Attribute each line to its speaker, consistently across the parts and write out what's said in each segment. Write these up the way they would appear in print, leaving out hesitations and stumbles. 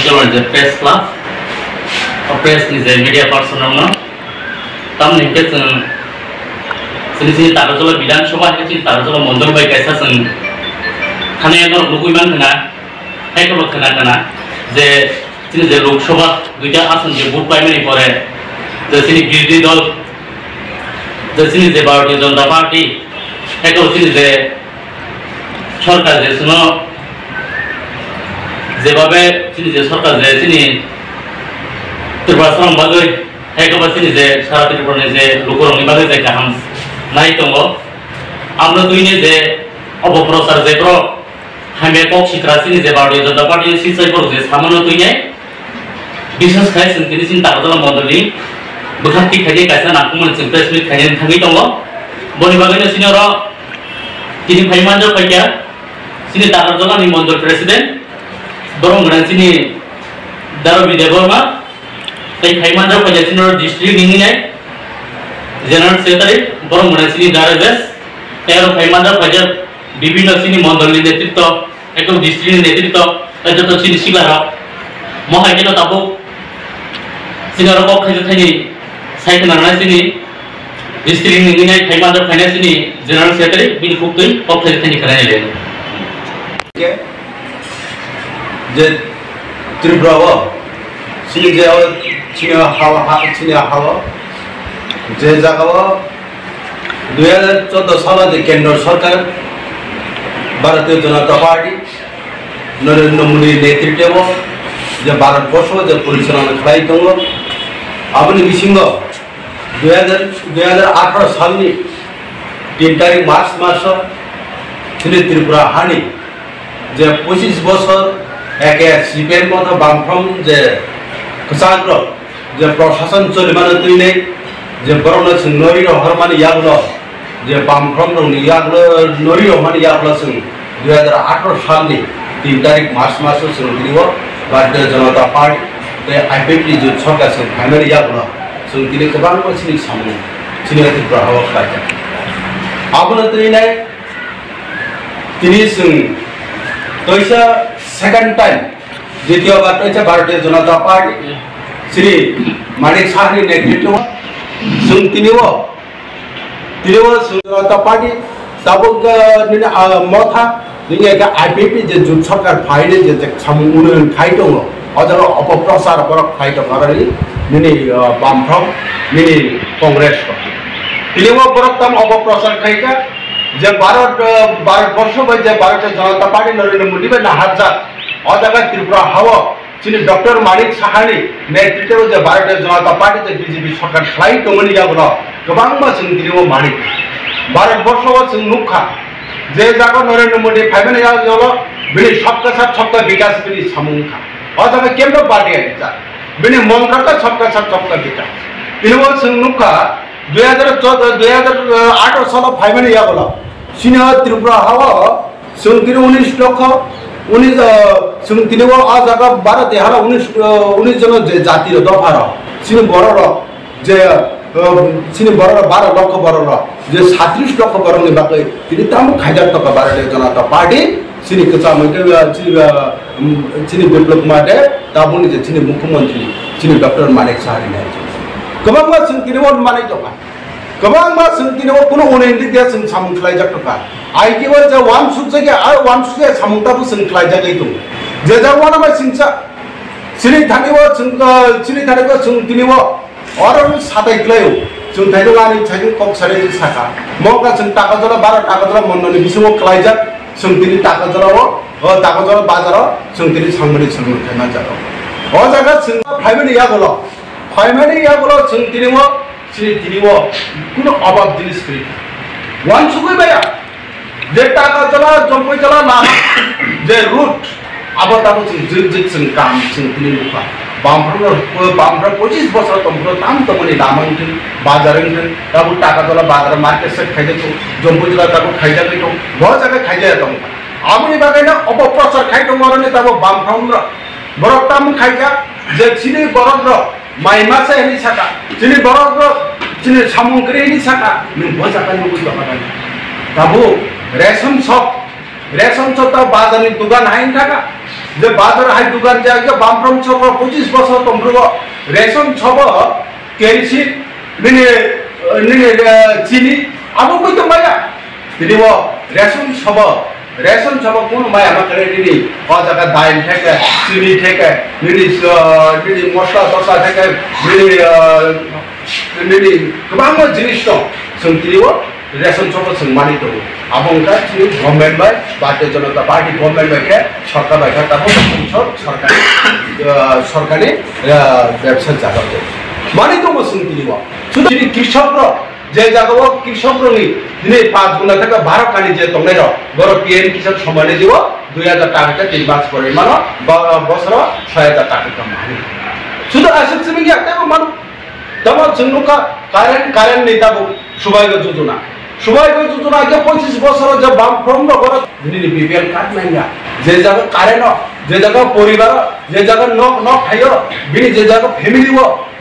Speaker 1: অঞ্চলের যে press club press নিজে মিডিয়া পার্সন তাম নিকে जों तारजला विधानसभा है तारजला मंडल बाय कैसा जों थाने लुगैमान होना हाइकल खोना खोना जे जों जे लोकसभा दुईटा आसन जे भोट प्राइमारी करे जे जोंनि बिरोधी दल जे जोंनि जे भारतीय जनता पार्टी हाइकल जोंनि जे सरकार जे जों जेभाबे जोंनि जे सरकार जे जोंनि त्रिपुरा सरं बागै हाइकल जोंनि जे सारा त्रिपुरानि जे लोकरंनि बागै जे गाहाम नाय दङ আমরা দুইনে যে অপপ্রচার যে প্র হামে কক শিক্ষাসিনি যে ভারতীয় জনতা পার্টি সিসাই পর যে সামান্য দুইনে বিশেষ খাই সিনতিনি সিন তারজলা মন্ডলী বখান্তি খাইয়ে কাইসা নাকুমন সিন প্রেস মিট খাইয়ে থাঙ্গি দङ বনি বাগাইनो सिनियर তিনি ফাইমানজো ফাইয়া সিনি তারজলা নি মন্ডল প্রেসিডেন্ট বরং গণাসিনি দারো বিদেবর্মা তাই ফাইমানজো ফাইয়া সিনিयर ডিস্ট্রিক্ট নিংনে जनरल सेक्रेटारी बरं मनासिनी दारेबेस तेरो फाइमानजा फाइजा विभिन्न सिनी मंडलनि नेतृत्व एकदम डिस्ट्रिक्टनि नेतृत्व जत सिनी सिगारा महायनो ताबो सिगारा को खाइजा थाइनि साइखनाना सिनी डिस्ट्रिक्टनि निनाय फाइमानजा फाइनान्सनि जनरल सेक्रेटारी बिनि खुबै को खाइजा थाइनि खरायले
Speaker 2: जे त्रिपुराव सिनी जे सिनी हावा যে জায়গা 2014 সালে যে কেন্দ্র সরকার ভারতীয় জনতা পার্টি নরেন্দ্র মোদীর নেতৃত্বে যে ভারতবর্ষ যে পরিচালনা খাই দङ আপনি বিসিঙ্গ 2018 সালनि 3 তারিখ মার্চ মাস ত্রিপুরা হানি যে 25 বছর একে সিপিএম মতো বামফ্রম যে কসাগ্র যে প্রশাসন চলিমান তুইনে जे बरनो जों नरि हरमानि यागलो जे बामफ्रम दंनि यागलो नरि हरमानि यागलो जों 2018 सालनि 3 तारिख मार्च मासो जों दिनिव भारतीय जनता पार्टी बे आईपीपी जो सरकार जों फाइनाली यागलो जों दिनै गोबां मानसिनि सामने सिनियर प्रभाव खालामो आबनो दिनै दिनै जों तैसा सेकेंड टाइम द्वितीय बार तैसा भारतीय जनता पार्टी श्री माणिक साहनि नेतृत्व जों तिनिव जनता पार्टी ताबो निने मथा निने का आईपीपी जे जुट सरकार फाइले जे सामुन खाइ दङ अजर अपप्रचार पर खाइ दङ आरो निने बामफ्रम निने कांग्रेस तिनिव परतम अपप्रचार खाइका जे Bharatvarsh by J Bharatiya Janata party Narendra Modi बे नाहाजा अजगा त्रिपुरा हावा सिनी डॉक्टर माणिक साहानि नेतृत्व जे भारतीय जनता पार्टी जे बीजेपी सरकार खाइ दङनि याबो गोबां मा जों दिनै माणिक भारतवर्षआव जों नुखा जे जागा नरेंद्र मोदी फाइबेन याल बिनि सबका साथ सबका विकास बिनि सामुखा अजगा केन्द्र पार्टी जा बिनि मंत्रका सबका साथ सबका विकास बिनिव जों नुखा 2008 साल फाइबेन याल सिनी त्रिपुरा हावा जों 19 लक्ष 19 तिनिव आ जगह 19 जन जे जातिर दफार सिनी बरर जे सिनी बरर 12 लक्ष बरर जे 37 लक्ष बररनि बाकै तिनि ताम खाइजा तक भारतीय जनता पार्टी सिनी कचा मके सिनी विप्लव माटे ताबुनि जे सिनी मुख्यमंत्री सिनी डॉक्टर माणिक साहानि ने गोबां मा जों तिनिव माणिक दफा गोबां मा जों तिनिव कुनो उनेन्दि दे जों सामुखलाय जाटका आइकेवर जे वान सुट जगे आ वान सुट सामुंताबो जों क्लाइजा गैदों जे जावाना मा सिंसा सिनि थानिव जों तिनिव अरन सादायक्लायो जों थाइदोलानि थाइदों कक सारे साखा मका जों ताकाजला 12 ताकाजला मननि बिसङाव क्लाइजा जों तिनि ताकाजलाव ताकाजला बाजाराव जों तिनि सांमनि सांमनि थाना जारो अ जागा जों फाइमानि यागलो जों तिनिव कुनो अभाव जिनिस गै वान सुगै बाया जे टाका चला जम्पै चला ना जे रूट आबादाबो जों काम जों दिनै मुखा बामफ्रा 25 बছর तमफ्रा ताम तमनि दामंथिं बाजारंथिं दाबो टाका चला बाजार मार्केट से खाइजो जम्पै चला दाबो खाइजा गैतो बहुत जगह खाइजा दं आबनि बागैना अपप्रचार खाइ दं आरो दाबो बामफ्रा बरक ताम खाइजा जे सिनि बरक माइमासे नि साका सिनि बरक सिनि सामुंग्रिनि साका नों बजाकानि बुझ बागान दाबो रेशन शॉप तो बाजार दुकान हाइन थाका যে বাজার হাই দোকান জায়গা বামফ্রম ছব 25 বছর তোমরা রেশন ছব কেরোসিন চিনি আবো কইতো মায়া দিদি রেশন ছব কোন মায়া আমাকে দিদি ও জায়গা ডাইল থেকে চিনি থেকে দিদি মশলা টসা থেকে দিদি गोबां জিনিস दं जों दिनै রেশন ছব जों मानि दं आबंका दिनै government bye Bharatiya Janata party government bye सरकार बाय ताबो सरकारि ব্যবসা জায়গা मानि दं जों दिनै শুধু কৃষকর যে জায়গা কৃষকরনি দিনে 5 গুণা থেকে 12 কানি যে তংনাই বড় পিএম কিষান সম্মানে দিব 2000 টাকা 3 মাস পরে মানো বছর 6000 টাকা মানি শুধু আসল সিমি একটা মানো তবে जोंनुका কারেন্ট নেই তাবো সবাইগ যোজনা আগে 25 বছর যে বামফ্রম নগর দিনে বিপিএল কার্ড নাইয়া যে জায়গা কারেন্ট যে জায়গা পরিবার যে জায়গা ন খাইও বিনি যে জায়গা ফ্যামিলি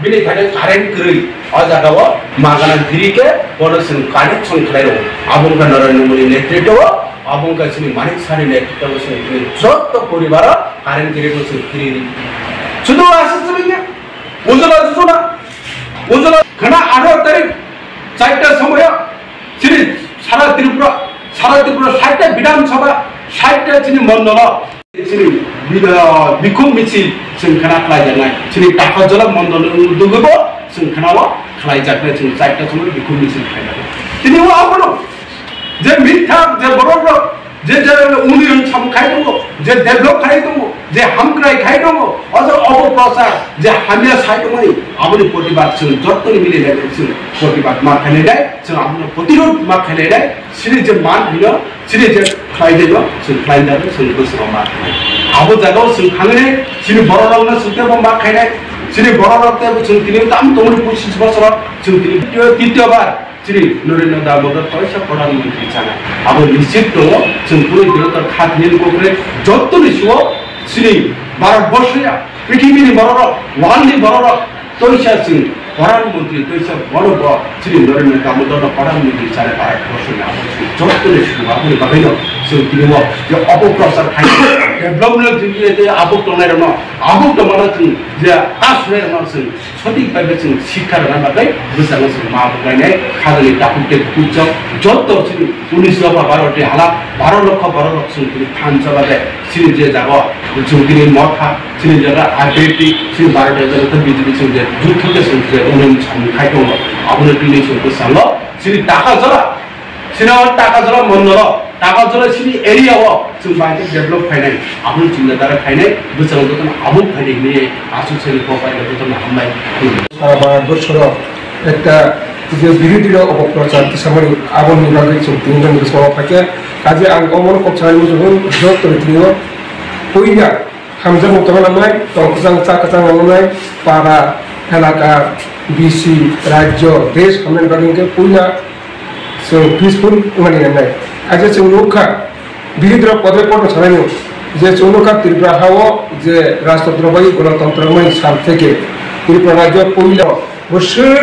Speaker 2: बिनि खाने कारेंट करी और जगह मागाना गिरीके कोनोसिन कनेक्शन खलायो आबुंका नरेंद्र मोदी नेतृत्व आबुंका सिनि मानिक सानि नेतृत्व से जत परिवार कारेंट गिरीको से फ्री सुदो आसुसबिया उज्ज्वला घना 18 तारिख 4टा समय सिनि सारा त्रिपुरा 60टा विधानसभा 60टा सिनि मंडल सिनि बिखुं मिছিল जों खाना खालायजानाय जोंनि टाकाजला मण्डल दुगबो जों खानाव खालायजानाय जों 4टा समय बिखुं मिছিল खालायनाय दिनै आबो जे मिथ्या जे बर'र जे उन्नयन सामखाय दङ जे डेभलप खाय दङ जे हामक्राय खाय दङ अजो अपप्रचार जे हामिया साय दङ आबोनि प्रतिबाद जों जत्तनि मिलायनाय जों प्रतिबाद मा खालायनाय जों आबोनि प्रतिरोध मा खालायनाय सिरि जे मान हिनो सिरि जे खालायदो जों खालायनाय जों गोसोआव मा आबो जागाव जों थांनाय सिरि बर'रावनो सुतेबो मा खायनाय सिरि बर'रावते जों दिनै दाम तमनि 25 बोसोर जों दिनै तृतीयबार श्री नरेंद्र दामोदर पैसा प्रधानमंत्री जाना अब निश्चित दङ जों पुरै भारत खाथिनि गोख्रै जत्तनि सिङाव श्री भारतवर्षया पृथ्वीनि बर'र वालनि बर'र तैसा जों प्रधानमंत्री तैसा बर'र श्री नरेंद्र दामोदर प्रधानमंत्री जाना भारतवर्षनि अब जत्तनि सिङाव पनि बागैनो जों दिनै जे अपप्रचार खाय डेभलपमेन्ट जों आबो तंनाय दङ आबो तंमाना जों जे आसुनाय दङ जों सঠিক ভাবে जों शिक्षा होना बागै गोसानो जों मा बुगायनाय खादलि दापुटे कुचो जत्त जों 19 लाख 12 हाला 12 लाख जों दिनै थान चलादे सिरि जे जागो जों दिनै मथा सिरि जगा आइडेंटिटी सिरि 12 त बिजुली जों जे जुथके जों जे उन्नयन सामखाय दङ आबोनो दिनै जों गोसानो सिरि टाका जला मण्डल टाका जला सिरि एरियाव जों बायदि डेभलप खायनाय आबोनो जों दारा खायनाय गोसानो जतन आबो खायनाय नि आसु सेल प्रफाइल जतन हामनाय
Speaker 3: সারা ভারতবর্ষের একটা যে বিরোধীরা অপপ্রচার সামনে আবন বিভাগে जों তিনজন গোসওয়া থাকে কাজে আং অমন কছানি যখন যতরে তিও পইয়া হামজা মুতমানায় তংজাং চাকাচাং নামনায় পাড়া এলাকা বিসি রাজ্য দেশ হামনে বাগিনকে পইয়া जों পিসফুল মানে নাই কাজে जों লোকা বিরোধীরা পদে পদ ছাড়ানো যে চৌনকা ত্রিপুরা হাওয়া যে রাষ্ট্রদ্রোহী গণতন্ত্রময় সাল থেকে ত্রিপুরা রাজ্য পইলা বছর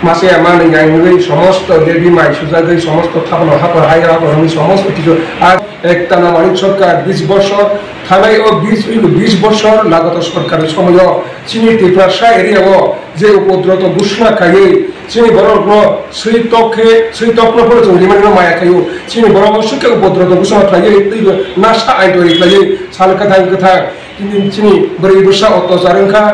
Speaker 3: মাসে মানে গাইমুই সমস্ত দেবী মাই সুজাগৈ সমস্ত থাপন হাপর হাইয়া আমি সমস্ত কিছু আর একটানা মানিক সরকার 20 বছর থানাই ও 20 বছর লাগত সরকারের সময় চিনি ত্রিপুরা সা এরিয়াও যে উপদ্রত ঘোষণা খাই চিনি বড় সেই তকন পরে जों লিমানো মায়া খাইও চিনি বড় বছরকে উপদ্রত ঘোষণা খাই নাশা আইদরি খাই সালকা চিনি বড় বর্ষা অত্যাচারংখা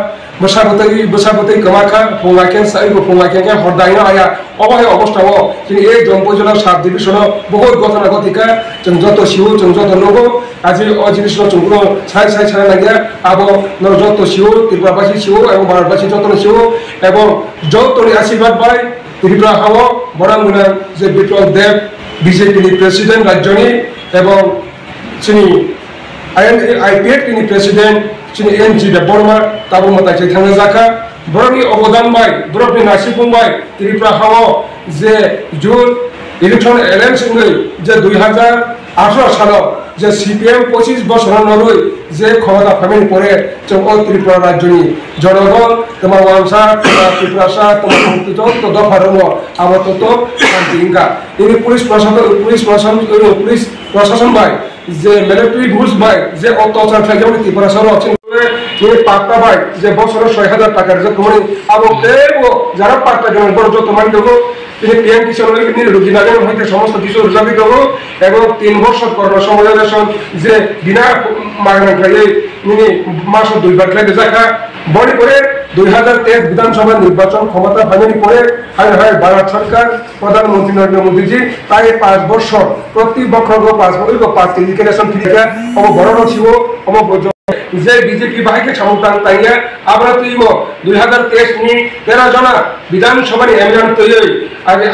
Speaker 3: বসাবতই কমাখা ফোংলাকেন সাইগো ফোংলাকেন হরদাইনা আয়া অবহে অবস্থাও जों এই জম্পজলা সাব ডিভিশন বহুত ঘটনা ঘটিকা जों যত সিও जों যত নগো আজি অ জিনিস जों কোনো ছাই ছাড়া লাগিয়া আবো ন যত সিও ত্রিপুরাবাসী সিও এবং ভারতবাসী যত সিও এবং যতনি আশীর্বাদ পাই ত্রিপুরা হাওয়া বড়াঙ্গুনা যে বিপ্লব দেব বিজেপি প্রেসিডেন্ট রাজ্যনি এবং চিনি আইপিএফ তিনি প্রেসিডেন্ট চিনি এনজি বর্মা তাবো মতাই থানা জাকা বড়নি অবদান বাই বড়নি নাসিবুং বাই ত্রিপুরা হাওয়া যে জুন ইলেকশন এলেকশন যে 2018 সাল যে সিপিএম 25 বছর নরই যে ক্ষমতা ফামিন করে जों ত্রিপুরা রাজ্যনি জনগণ তোমার ওয়াংসা ত্রিপুরাসা তোমার তো দফা রঙ আবতত শান্তিঙ্গা ইনি পুলিশ প্রশাসন বাই যে মিলিটারি ঘুষ ভাই যে অত্যাচার থাকে যেমন ত্রিপুরা শহর আছেন পাট্টা ভাই যে বছরে 6,000 টাকার যে তোমার আবো যারা পাট্টা জমা বড় যত মান দেবো তিনি পিএম কিষাণ রোগী নাগেন হইতে সমস্ত কিছু রোজাবি দেবো এবং 3 বছর কর্ম সময়েশন যে বিনা মাগনা খাইয়ে মাস 2 বার খাইতে দেখা মনে করে 2023 বিধানসভা নির্বাচন ক্ষমতা ফাইনালি করে হয় ভারত সরকার প্রধানমন্ত্রী নরেন্দ্র মোদীজি তাই 5 বছর প্রতি বছর 5 ইলেকশন ফিরে অব বড় ছিল অব যে বিজেপি বাহিকে সমর্থন তাইয়া আমরা তুইব 2023 নি 13 জন বিধানসভা এমএলএ তৈরি আগে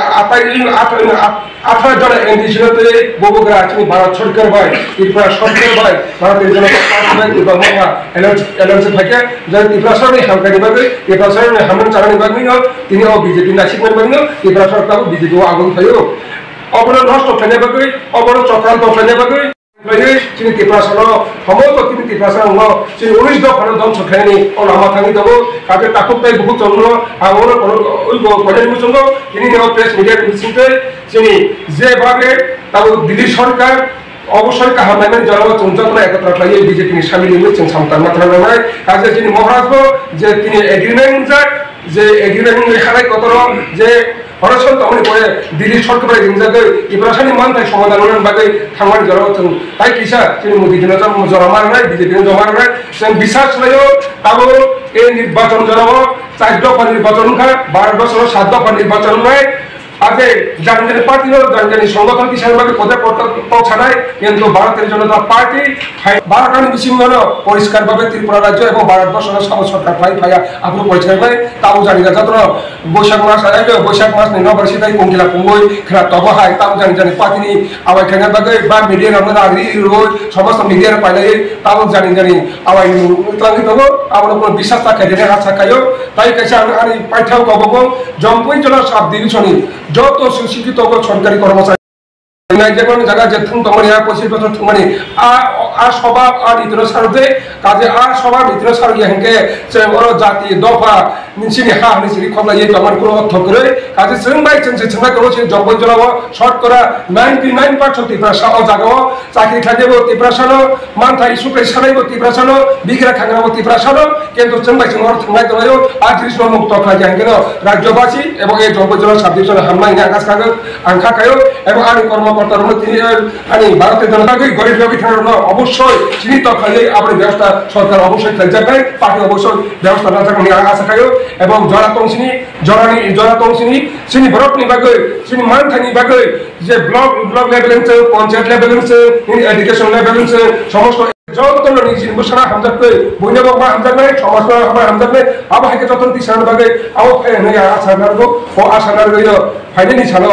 Speaker 3: 18 জন এমপি ছিল তৈরি ববুগরা আছে ভারত সরকার ভাই ত্রিপুরা সরকার ভাই ভারতের জনতা পার্টি এবং মহা এলায়েন্স থাকে যে ত্রিপুরা সরকার সরকারি ভাবে ত্রিপুরা সরকার হামন চালানি ভাবে তিনি ও বিজেপি নাসিক ভাবে ত্রিপুরা সরকার বিজেপি আগুন খাইও অবরোধ নষ্ট ফেলে ভাবে অবরোধ চক্রান্ত ফেলে ভাবে তিনি ত্রিপুরা সমস্ত তিনি ত্রিপুরা 19 দফার ধ্বংস খেলেনি ও নামা থাকি দেবো কাজে তাকুতাই বহু চন্দ্র আমার কলেজ তিনি প্রেস মিডিয়া মিছিলে তিনি যেভাবে তারপর দিল্লি সরকার অবশ্যই কাহামেন জনগণ একত্র খাইয়ে বিজেপি সামিল হয়েছেন সামতার মাত্রা নয় কাজে তিনি মহারাষ্ট্র যে তিনি এগ্রিমেন্ট যে এগ্রিমেন্ট লেখায় কত যে হরসন তখন পরে দিল্লি সরকারের ইংরেজি ইব্রাসানি মান তাই সমাধানের বাদে থামার জড়াচ্ছেন তাই কিসা তিনি মোদী দিন জড়ামার নাই বিজেপি জমার নাই বিশ্বাস নাই তাবো এই নির্বাচন জড়াবো 4 দফা নির্বাচন খায় 12 বছর 7 দফা নির্বাচন নয় আগে জানজানি পার্টি জানজানি সংগঠন কিসের ভাবে কোথায় পৌঁছায় কিন্তু ভারতের জনতা পার্টি 12টা বিশৃঙ্খল পরিষ্কার ভাবে ত্রিপুরা রাজ্য এবং ভারতবর্ষের সরকার ফাইয়া আপনি পরিচয় পাই তাও জানি না যত বৈশাখ মাস আসবে বৈশাখ মাস নববর্ষে তাই কঙ্কিলা কুঙ্গই খেলা তবা হয় তাও জানি পার্টি আবার খেলা বাগে বা মিডিয়ার আমরা আগরি রোজ সমস্ত মিডিয়ার পাইলে তাও জানি আবার উতলাঙ্গিত হবো আমার কোনো বিশ্বাস থাকে যে আশা খাইও তাই কাছে আমি পাইঠাও কব জম্পুই জেলার সাব ডিভিশনে যত সুশিক্ষিত সরকারি কর্মচারী যেমন জায়গা যে তোমার 25 বছর মানে আর স্বভাব আর ইতর সারতে কাজে আর স্বভাব ইতর সার গিয়ে ওর জাতি দফা নিচিনি হা নিচিনি খবলা এই তোমার কোনো অর্থ করে কাজে সেনবাই সেনবাই করো সে জব্বই জলাবো শর্ট করা 99% ত্রিপুরা সাহ জাগাও চাকরি খাইব ত্রিপুরা সানো মান থাই সুপে সারাইব ত্রিপুরা সানো বিগরা খাগাবো ত্রিপুরা সানো কিন্তু সেনবাই সেনর থামাই দলায়ও আর 30 মুক্ত খাই কেন রাজ্যবাসী এবং এই জব্বই জলা সাবডিভিশন হামলা ইন আকাশ কাগজ আংখা খায়ও এবং আর কর্ম ভারতের জনতাকে গরিব রবি অবশ্যই চিহ্নিত খাইলে আপনার ব্যবস্থা সরকার অবশ্যই খেলতে যাবে পার্টি অবশ্যই ব্যবস্থা না থাকলে আশা খাইও এবং জরাতংশিনী জরাতংশিনী চিনি ভরত নিবাগে চিনি মানথা নিবাগে যে block level panchayat level education level সমস্ত যত নিজিন বসরা হামজাত কে বইনে বাবা হামজাত নাই সমস্ত আমার হামজাত নাই আবা হেকে যত তিসান বাগে আও ফে নে আশা নারগো ও আশা নারগো ফাইনালি ছালো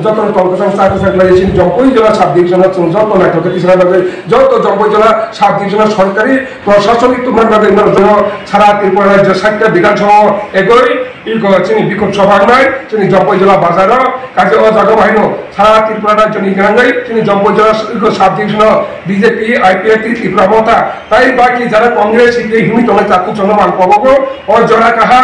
Speaker 3: যত কলকাতা সার্ভিস সার্ভিস জম্পুই জেলা সাব ডিভিশন যত নাটক তিসান বাগে যত জম্পুই জেলা সাব ডিভিশন সরকারি প্রশাসনিক তোমার বাগে সারা ত্রিপুরা রাজ্য 7টা বিধানসভা এগোই চিনি বিক্ষোভ সভা নয় চিনি জম্পুই জেলা বাজার কাজে ও জায়গা বাহিনো সারা ত্রিপুরা রাজ্য নিগাঙ্গাই চিনি জম্পুই জেলা sub division BJP IPF Tripura Mamata তাই বাকি যারা কংগ্রেস সিপিআই হিমি তোলে চাকু চন্দ্রমান পাবো ও জরা কাহা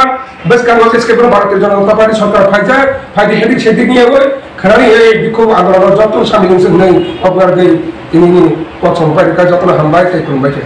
Speaker 3: বেশ কাগজ इसके पर भारतीय जनता पार्टी सरकार फायदा फायदे हेडी सेदी নিয়ে গই খালি এই বিক্ষোভ আন্দোলন যত সামিল হইছে নাই আপনার এই তিনি পছন্দ পাই কাজ যত হামবাই তাই কোন বাইকে